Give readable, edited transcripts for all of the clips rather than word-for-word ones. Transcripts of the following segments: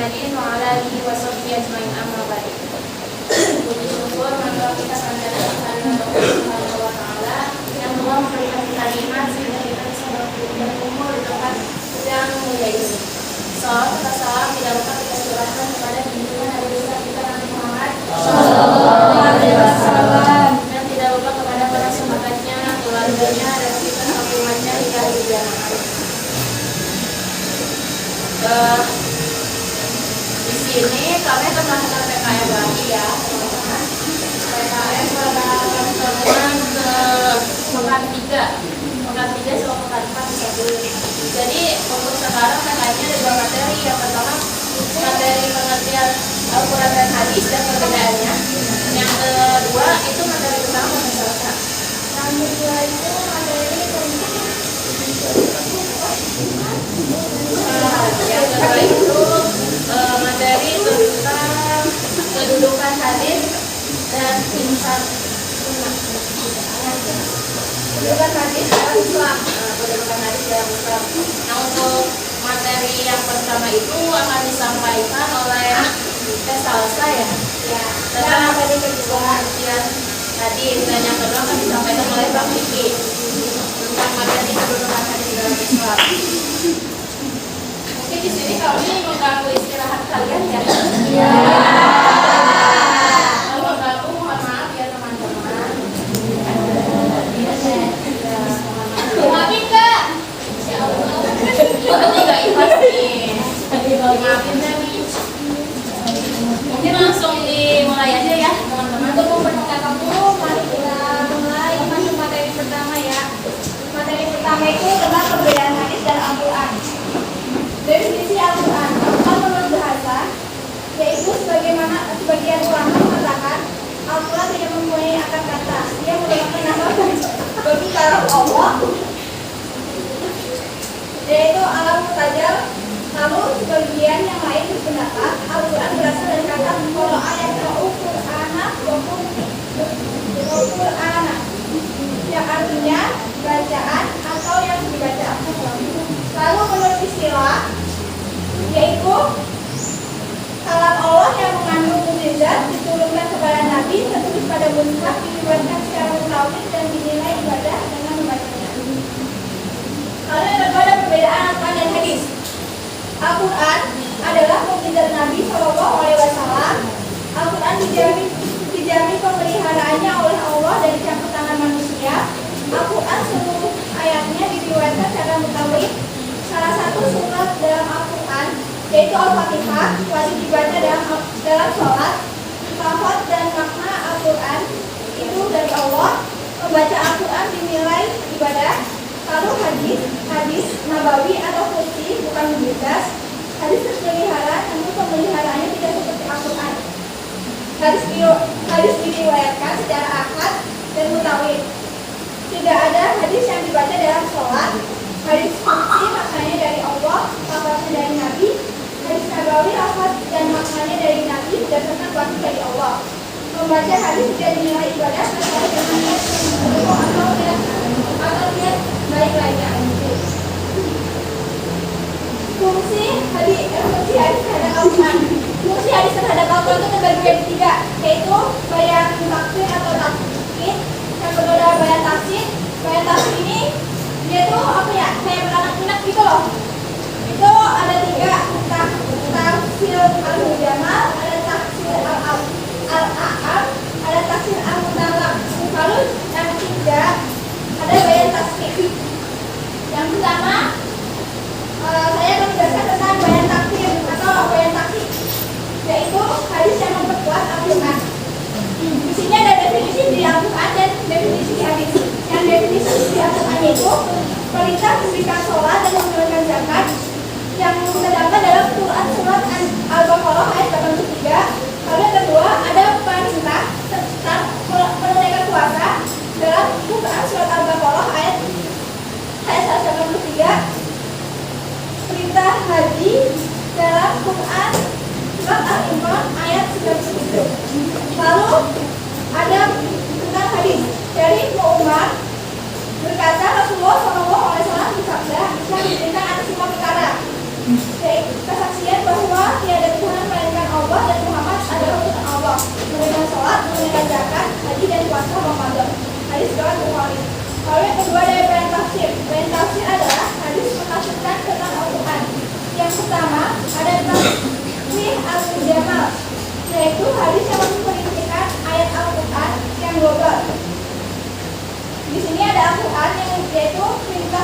Muhammadin wa ala alihi wa sahbihi ajmain, amma ba'd. Puji syukur marilah kita panjatkan kehadirat Allah Subhanahu wa taala yang telah memberikan kita nikmat sehingga kita bisa berkumpul di tempat yang mulia ini. Salawat serta salam tidak lupa kita curahkan kepada junjungan Nabi besar kita Nabi Muhammad sallallahu alaihi wasallam, dan tidak lupa kepada para sahabatnya, keluarganya, dan kita sampai umatnya hingga hari kiamat. Di sini kami akan melakukan PKM lagi ya teman-teman. PKM pada pertemuan pekan 3 sama pekan 4 bisa dulu. Jadi untuk sekarang PKM-nya ada 2 materi. Yang pertama materi pengertian Al-Quran dan hadis dan perbedaannya. Yang kedua itu materi tentang masalah. Yang kedua itu materi yang kedua itu materi tentang kedudukan hadis dan insan sunnah. Kedudukan hadis dalam Islam. Kedudukan hadis dalam Islam. Nah, untuk materi yang pertama itu akan disampaikan oleh Salsa ya. Ya. Tentang pengertian hadis, dan yang kedua akan disampaikan oleh Bang Diki tentang materi kedudukan hadis dalam Islam. Mungkin di sini kami mengganggu istirahat kalian ya. Iya. Kalau mengganggu mohon maaf ya teman-teman. Maafin Kak. Berarti nggak ikhlas nih. Maafin nih. Mungkin langsung dimulai aja ya teman-teman. Untuk mempersiapkan dulu, mari kita mulai masuk materi pertama ya. Materi pertama itu tentang perbedaan hadis dan Al-Quran. Definisi Al-Quran menurut bahasa, yaitu sebagaimana sebagian ulama mengatakan Al-Quran tidak mempunyai akar kata. Dia merupakan nama bagi kalam Allah, yaitu alam mutajal. Namun sebagian yang lain berpendapat Al-Quran berasal dari kata qara'a yaqra'u Qur'ana wa Qur'ana, yang artinya bacaan atau yang dibaca. Lalu menurut istilah, yaitu kalam Allah yang mengandung mukjizat diturunkan kepada Nabi, tertulis pada mushaf, diriwayatkan secara mutawattir dan dinilai ibadah dengan membacanya. Lalu yang kedua ada perbedaan Al-Quran dan hadis. Al-Quran adalah mukjizat Nabi Shallallahu Alaihi Wasallam. Al-Quran dijamin pemeliharaannya oleh Allah dari campur tangan manusia. Al-Quran seluruh ayatnya diriwayatkan secara mutawatir. Salah satu surat dalam Al-Quran yaitu Al-Fatihah wajib dibaca dalam sholat. Lafaz dan makna Al-Quran itu dari Allah. Membaca Al-Quran dinilai ibadah. Lalu hadis nabawi atau qudsi bukan mukjizat. Hadis terpelihara, namun pemeliharaannya tidak seperti Al-Quran. Hadis diriwayatkan secara ahad dan mutawatir. Tidak ada hadis yang dibaca dalam sholat. Hadis qudsi maknanya dari Allah, lafaznya dari Nabi. Hadis nabawi lafaz dan maknanya dari Nabi berdasarkan wahyu dari Allah. Membaca hadis tidak dinilai ibadah kecuali dengan niat atau niat baik lainnya. Fungsi hadis terhadap Al-Quran. Fungsi hadis terhadap Al-Quran itu terbagi menjadi 3, yaitu bayan taksir atau taksir. Yang kedua adalah bayan taksir. Bayan taksir ini dia tuh apa ya, kayak beranak-anak gitu loh. Itu ada 3, taksir al-mujamal, ada taksir al-a'am, ada taksir al-mutalab. Lalu yang ketiga ada bayan taksir. Yang pertama saya akan menjelaskan tentang bayan taksir atau bayan taksir, yaitu hadis yang memperkuat Al-Quran. Di sini ada definisi di Al-Quran dan definisi di hadis. Yang definisi di Al-Quran itu perintah memberikan sholat dan menunaikan zakat, yang terdapat dalam Quran surat Al-Baqarah ayat 83. Lalu yang kedua ada perintah tentang menunaikan puasa dalam Quran surat Al-Baqarah ayat 183. Perintah haji dalam Quran surat Al-Imran ayat 97. Lalu ada tentang hadis dari Umar berkata Rasulullah SAW bersabda, Islam diberikan atas 5 perkara, yaitu kesaksian bahwa tiada Tuhan menunaikan zakat, haji dan puasa Ramadan. Hadis riwayat Bukhari. Lalu yang kedua dari bayan tafsir. Bayan tafsir adalah hadis menafsirkan tentang Al-Quran. Yang pertama ada tafsir al-Jamal, yaitu hadis yang memperinci ayat Al-Quran yang global. Di sini ada Al-Quran yang yaitu perintah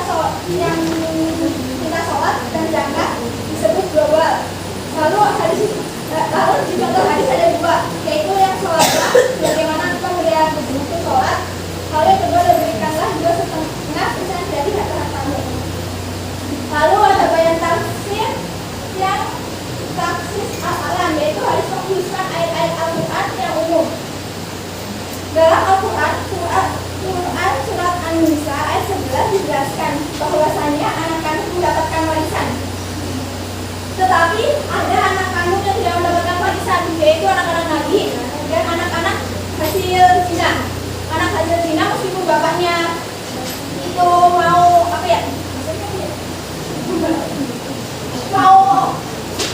sholat dan zakat disebut global. Lalu di contoh hadis ada dua, yaitu yang sholatlah bagaimana engkau melihat buku sholat. Lalu yang kedua berikanlah 2,5% dari harta-hartamu. Lalu ada bayan tafsir yang taksis al-alam, yaitu hadis mengkhususkan ayat-ayat Al-Quran yang umum. Dalam Al-Quran surat An-Nisa ayat 11 dijelaskan bahwasanya anak kandung mendapatkan warisan. Tetapi ada anak kandung yang tidak mendapatkan warisan, yaitu anak-anak Nabi dan anak-anak hasil zina. Anak hasil zina meskipun bapaknya itu mau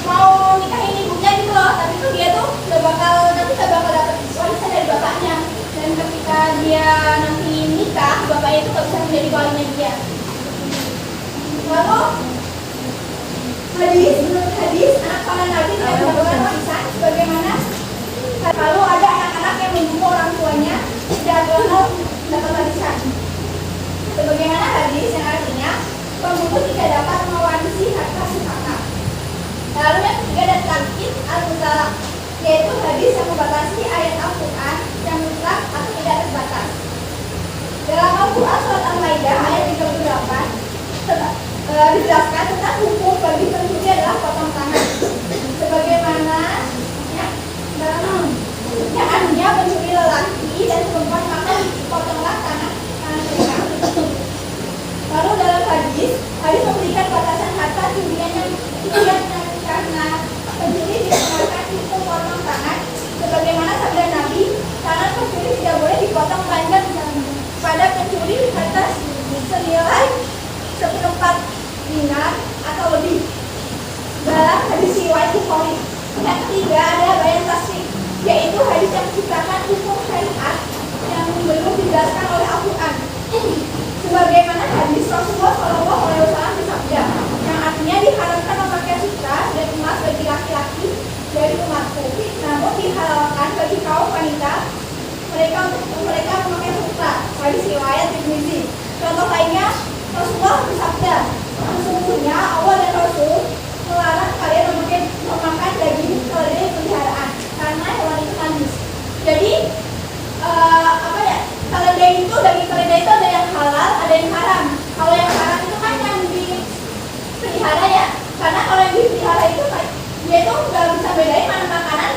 mau nikahin ibunya gitu loh, tapi tuh dia tuh gak bakal dapat warisan dari bapaknya. Dan ketika dia nanti nikah, bapaknya itu gak bisa menjadi walinya dia. Lalu menurut hadis anak para nabi tidak mendapatkan warisan sebagaimana. Lalu ada anak-anak yang membunuh orang tuanya tidak bakal dapat warisan. Sebagaimana hadis yang artinya pembunuh tidak dapat mewarisi harta si kakak. Lalu yang ketiga ada tankid al-mutlaq, yaitu hadis yang membatasi ayat Al-Quran yang mutlak atau tidak terbatas. Dalam Al-Quran surat Al-Maidah ayat 38 dijelaskan tentang hukum bagi pencuri adalah potong tangan. Sebagaimana yang artinya pencuri lelaki dan perempuan maka dipotonglah tangan mereka. Lalu dalam hadis memberikan batasan harta curian yang karena pencuri dikenakan hukum potong tangan. Sebagaimana sabda Nabi, tangan pencuri tidak boleh dipotong melainkan pada pencuri harta senilai 1/4 dinar atau lebih. Dalam hadis riwayat Bukhari. Yang ketiga ada bayan tasrif, yaitu hadis yang menciptakan hukum syariat yang belum dijelaskan oleh Al-Quran. Sebagaimana hadis Rasulullah SAW bersabda, yang artinya diharamkan memakai sutra dan emas bagi laki-laki dari umatku, namun dihalalkan bagi kaum wanita mereka memakai sutra. Hadis riwayat Tirmizi. Contoh lainnya, Rasulullah bersabda, sesungguhnya Allah dan Rasul melarang kalian memakan daging keledai peliharaan karena hewan itu najis. Jadi keledai itu, daging keledai itu ada yang halal, ada yang haram. Kalau yang haram itu kan yang dipelihara ya, karena kalau yang dipelihara itu kan dia itu nggak bisa bedain mana makanan,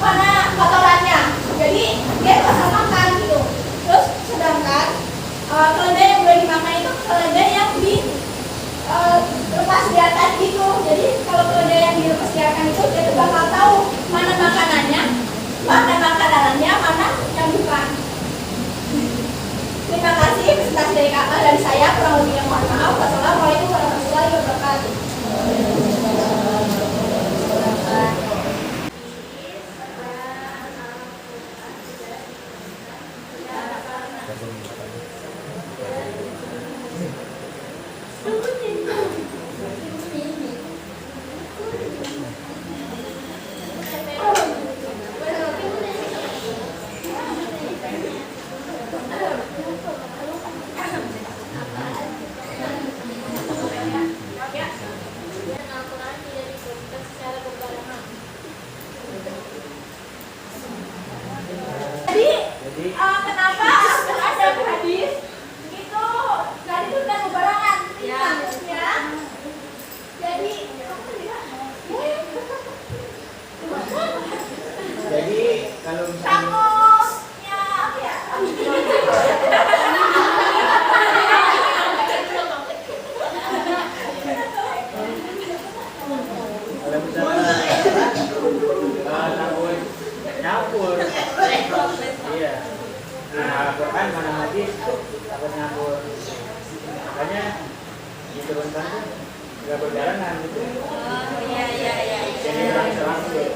mana kotorannya. Jadi dia itu asal makan gitu. Terus sedangkan keledai yang boleh dimakan itu keledai yang lepas liarkan gitu. Jadi kalau keledai yang dilepas liarkan itu dia tuh bakal tahu mana makanannya, mana makanannya, mana yang bukan. Terima kasih presentasi dari saya, kurang lebihnya mohon maaf. Wassalamualaikum warahmatullahi wabarakatuh. Kenapa ada hadis itu tadi itu udah berbarengan maksudnya. Jadi kalau misalnya apa ya? Kalau misalnya nyampur, iya. Nah, Al-Quran mana hadis takut nyampur. Makanya diturunkan tuh nggak berjalanan gitu. Iya. Jadi langsung.